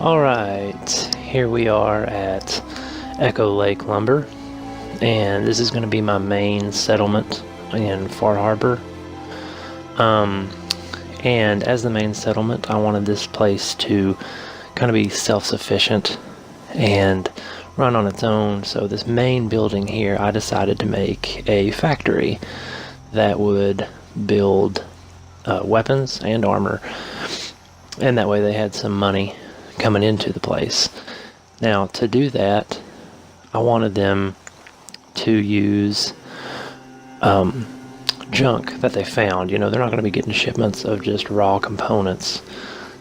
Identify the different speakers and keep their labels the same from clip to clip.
Speaker 1: Alright, here we are at Echo Lake Lumber, and this is going to be my main settlement in Far Harbor. And as the main settlement, I wanted this place to kind of be self-sufficient and run on its own. So this main building here, I decided to make a factory that would build weapons and armor, and that way they had some money coming into the place. Now, to do that, I wanted them to use junk that they found. You know, they're not going to be getting shipments of just raw components.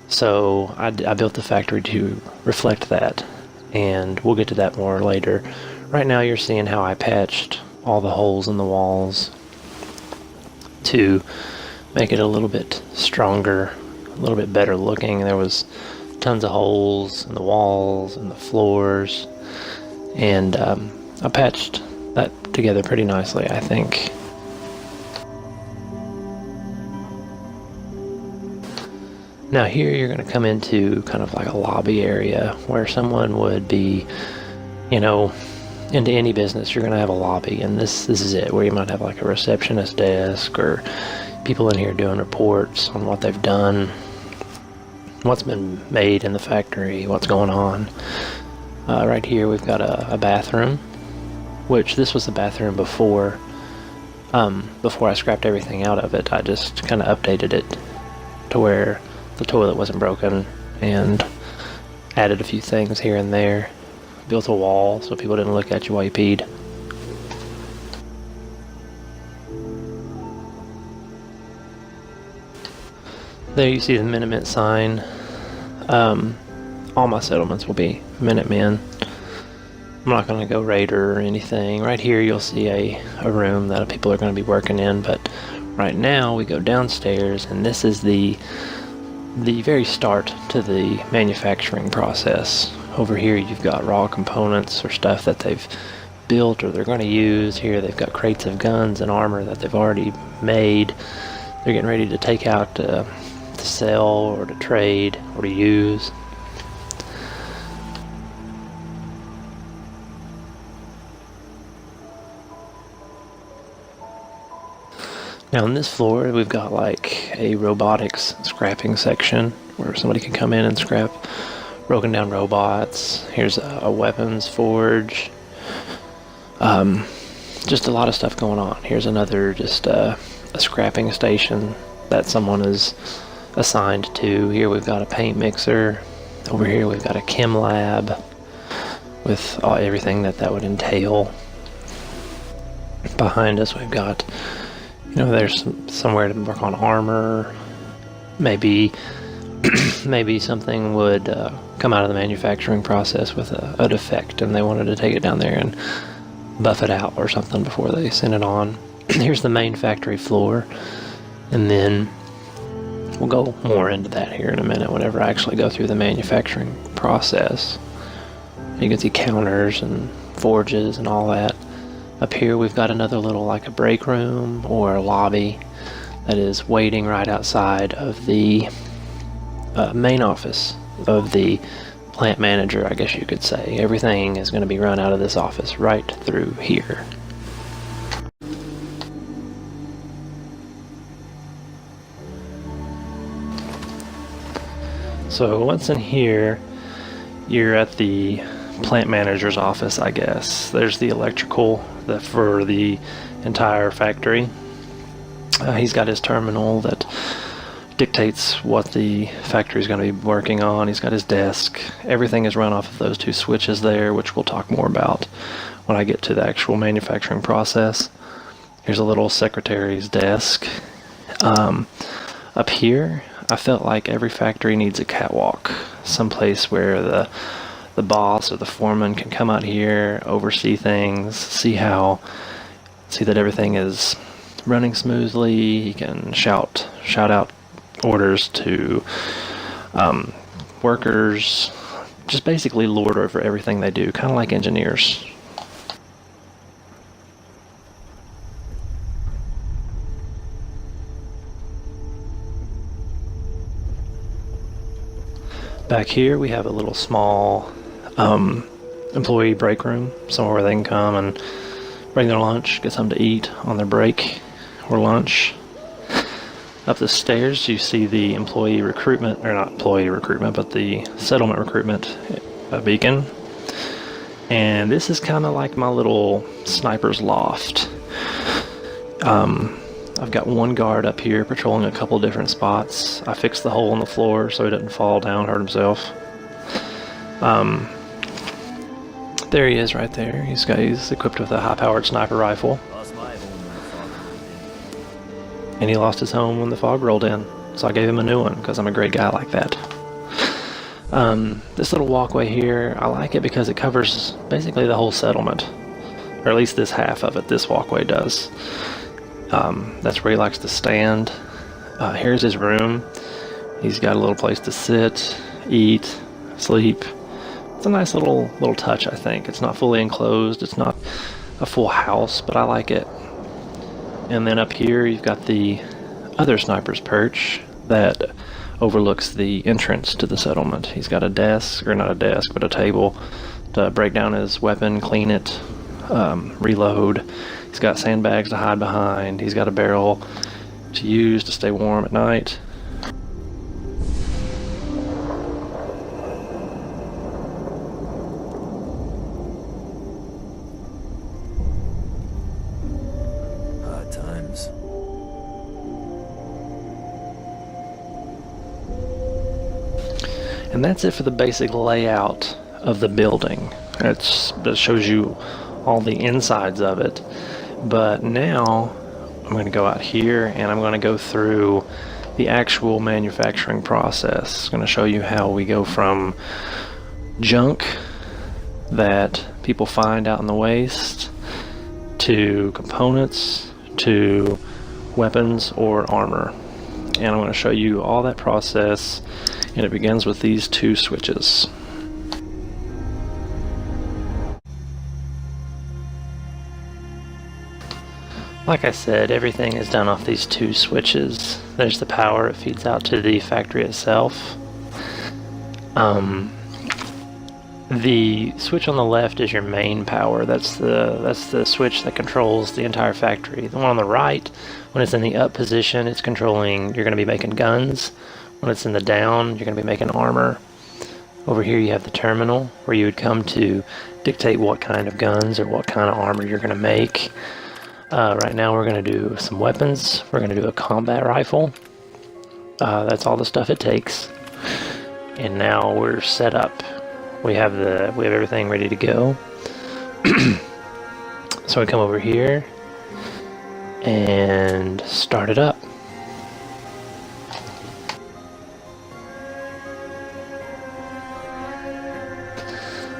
Speaker 1: So I built the factory to reflect that, and we'll get to that more later. Right now you're seeing how I patched all the holes in the walls to make it a little bit stronger, a little bit better looking. There was tons of holes in the walls and the floors, and I patched that together pretty nicely, I think. Now here you're going to come into kind of like a lobby area where someone would be, you know, into any business you're going to have a lobby, and this is it, where you might have like a receptionist desk or people in here doing reports on what they've done, what's been made in the factory, what's going on. Right here we've got a bathroom, which this was the bathroom before I scrapped everything out of it. I just kind of updated it to where the toilet wasn't broken and added a few things here and there. Built a wall so people didn't look at you while you peed. There you see the Minute sign. All my settlements will be Minutemen. I'm not going to go Raider or anything. Right here you'll see a room that people are going to be working in, but right now we go downstairs, and this is the very start to the manufacturing process. Over here you've got raw components or stuff that they've built or they're going to use. Here they've got crates of guns and armor that they've already made. They're getting ready to take out to sell or to trade or to use. Now on this floor we've got like a robotics scrapping section where somebody can come in and scrap broken down robots. Here's a weapons forge. Just a lot of stuff going on. Here's another just a scrapping station that someone is assigned to. Here we've got a paint mixer. Over here we've got a chem lab with everything that would entail. Behind us we've got, you know, there's somewhere to work on armor. Maybe something would come out of the manufacturing process with a defect, and they wanted to take it down there and buff it out or something before they send it on. Here's the main factory floor, and then we'll go more into that here in a minute whenever I actually go through the manufacturing process. You can see counters and forges and all that. Up here we've got another little, like a break room or a lobby that is waiting right outside of the main office of the plant manager, I guess you could say. Everything is going to be run out of this office right through here. So once in here, you're at the plant manager's office, I guess. There's the electrical for the entire factory. He's got his terminal that dictates what the factory is going to be working on. He's got his desk. Everything is run off of those two switches there, which we'll talk more about when I get to the actual manufacturing process. Here's a little secretary's desk. Up here, I felt like every factory needs a catwalk, someplace where the boss or the foreman can come out here, oversee things, see that everything is running smoothly. He can shout out orders to workers, just basically lord over everything they do, kind of like engineers. Back here we have a little small employee break room, somewhere where they can come and bring their lunch, get something to eat on their break or lunch. Up the stairs you see the employee recruitment, or not employee recruitment, but the settlement recruitment beacon. And this is kind of like my little sniper's loft. I've got one guard up here patrolling a couple different spots. I fixed the hole in the floor so he doesn't fall down, hurt himself. There he is right there. He's equipped with a high-powered sniper rifle. And he lost his home when the fog rolled in, so I gave him a new one because I'm a great guy like that. This little walkway here, I like it because it covers basically the whole settlement, or at least this half of it. This walkway does. That's where he likes to stand. Here's his room. He's got a little place to sit, eat, sleep. It's a nice little touch, I think. It's not fully enclosed. It's not a full house, but I like it. And then up here you've got the other sniper's perch that overlooks the entrance to the settlement. He's got a desk, or not a desk, but a table to break down his weapon, clean it, reload. He's got sandbags to hide behind. He's got a barrel to use to stay warm at night.
Speaker 2: Times.
Speaker 1: And that's it for the basic layout of the building. That shows you all the insides of it. But now I'm going to go out here and I'm going to go through the actual manufacturing process. I'm going to show you how we go from junk that people find out in the waste to components to weapons or armor. And I'm going to show you all that process, and it begins with these two switches. Like I said, everything is done off these two switches. There's the power, it feeds out to the factory itself. The switch on the left is your main power. That's the switch that controls the entire factory. The one on the right, when it's in the up position, it's controlling, you're going to be making guns. When it's in the down, you're going to be making armor. Over here you have the terminal, where you would come to dictate what kind of guns or what kind of armor you're going to make. Right now we're going to do some weapons. We're going to do a combat rifle. That's all the stuff it takes. And now we're set up. We have everything ready to go. So we come over here and start it up.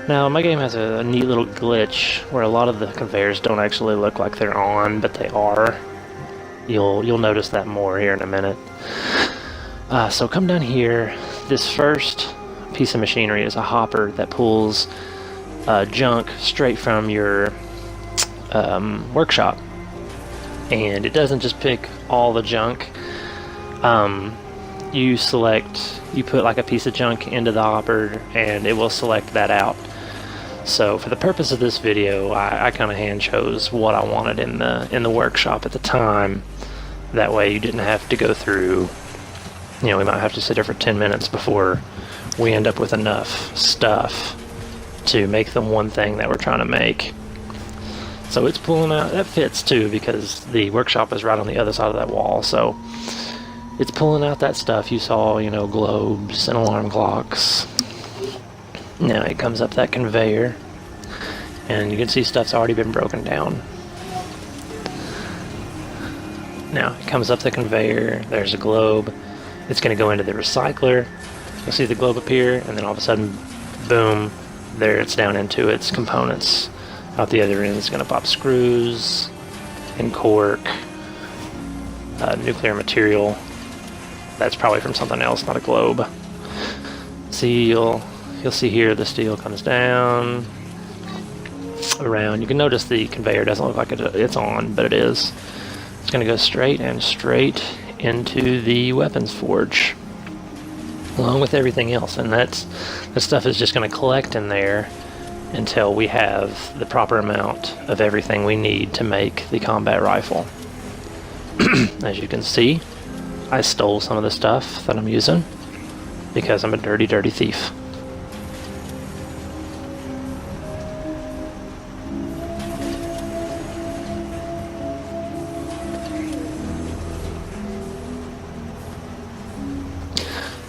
Speaker 1: Now my game has a neat little glitch where a lot of the conveyors don't actually look like they're on, but they are. You'll notice that more here in a minute. So come down here. This first piece of machinery is a hopper that pulls junk straight from your workshop, and it doesn't just pick all the junk. You put like a piece of junk into the hopper and it will select that out. So for the purpose of this video, I kind of hand chose what I wanted in the workshop at the time. That way you didn't have to go through, we might have to sit there for 10 minutes before we end up with enough stuff to make the one thing that we're trying to make. So it's pulling out, that fits too because the workshop is right on the other side of that wall, so it's pulling out that stuff you saw, globes and alarm clocks. Now it comes up that conveyor, and you can see stuff's already been broken down. Now it comes up the conveyor, there's a globe, it's going to go into the recycler. You'll see the globe appear, and then all of a sudden, boom, there it's down into its components. Out the other end it's going to pop screws and cork, nuclear material. That's probably from something else, not a globe. See, you'll see here the steel comes down around. You can notice the conveyor doesn't look like it's on, but it is. It's going to go straight into the weapons forge. along with everything else, and that stuff is just going to collect in there until we have the proper amount of everything we need to make the combat rifle. As you can see, I stole some of the stuff that I'm using because I'm a dirty, dirty thief.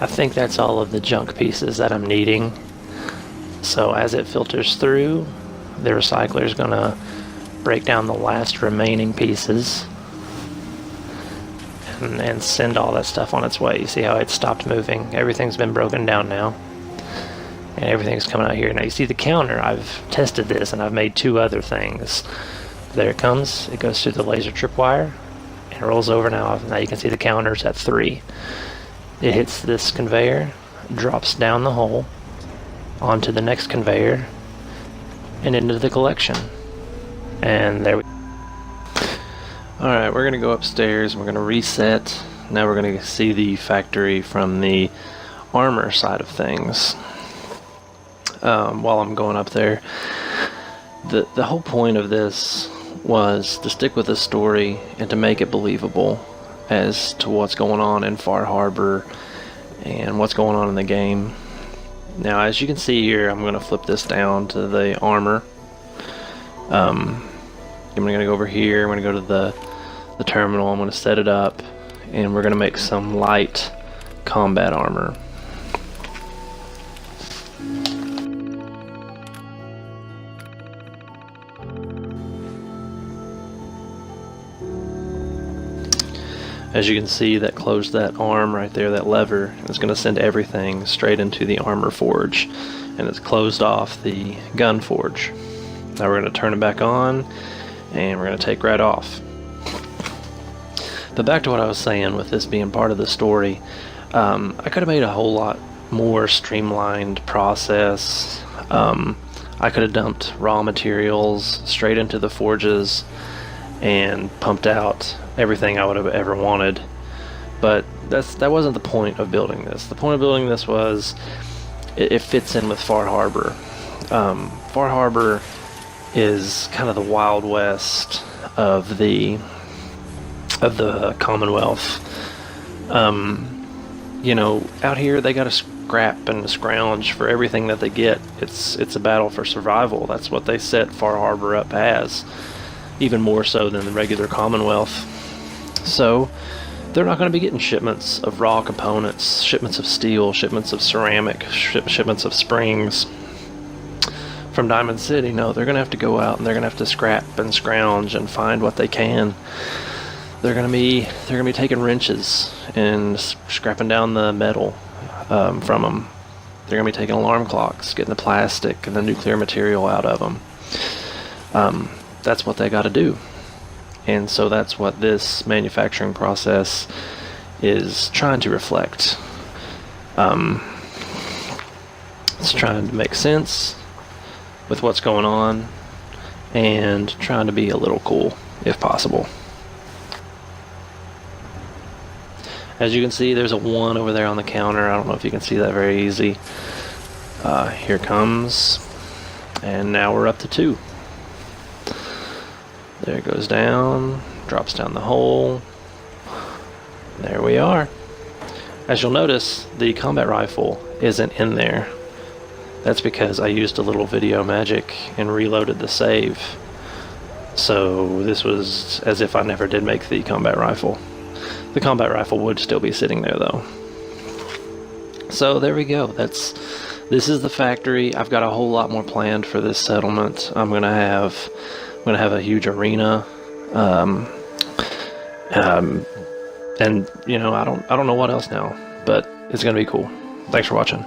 Speaker 1: I think that's all of the junk pieces that I'm needing. So as it filters through, the recycler is going to break down the last remaining pieces and send all that stuff on its way. You see how it stopped moving? Everything's been broken down now, and everything's coming out here. Now you see the counter. I've tested this and I've made 2 other things. There it comes. It goes through the laser tripwire and rolls over now. Now you can see the counter's at 3. It hits this conveyor, drops down the hole onto the next conveyor and into the collection. And there we go. Alright, we're going to go upstairs, we're going to reset. Now we're going to see the factory from the armor side of things. While I'm going up there, the whole point of this was to stick with the story and to make it believable as to what's going on in Far Harbor and what's going on in the game. Now, as you can see here, I'm going to flip this down to the armor. I'm going to go over here, I'm going to go to the terminal, I'm going to set it up, and we're going to make some light combat armor. As you can see, that closed that arm right there, that lever, is going to send everything straight into the armor forge, and it's closed off the gun forge. Now we're going to turn it back on, and we're going to take right off. But back to what I was saying with this being part of the story, I could have made a whole lot more streamlined process. I could have dumped raw materials straight into the forges and pumped out everything I would have ever wanted, but that wasn't the point of building this. The point of building this was it fits in with Far Harbor. Far Harbor is kind of the Wild West of the Commonwealth. You know, out here they got to scrap and scrounge for everything that they get. It's a battle for survival. That's what they set Far Harbor up as, even more so than the regular Commonwealth. So they're not going to be getting shipments of raw components, shipments of steel, shipments of ceramic, shipments of springs from Diamond City. No, they're going to have to go out and they're going to have to scrap and scrounge and find what they can. They're going to be taking wrenches and scrapping down the metal from them. They're going to be taking alarm clocks, getting the plastic and the nuclear material out of them. That's what they got to do. And so that's what this manufacturing process is trying to reflect. It's trying to make sense with what's going on and trying to be a little cool if possible. As you can see, there's a 1 over there on the counter. I don't know if you can see that very easy. Here it comes. And now we're up to 2. There it goes down, drops down the hole. There we are. As you'll notice, the combat rifle isn't in there. That's because I used a little video magic and reloaded the save. So this was as if I never did make the combat rifle. The combat rifle would still be sitting there though. So there we go. This is the factory. I've got a whole lot more planned for this settlement. I'm gonna have a huge arena, and you know, I don't know what else now, but it's gonna be cool. Thanks for watching.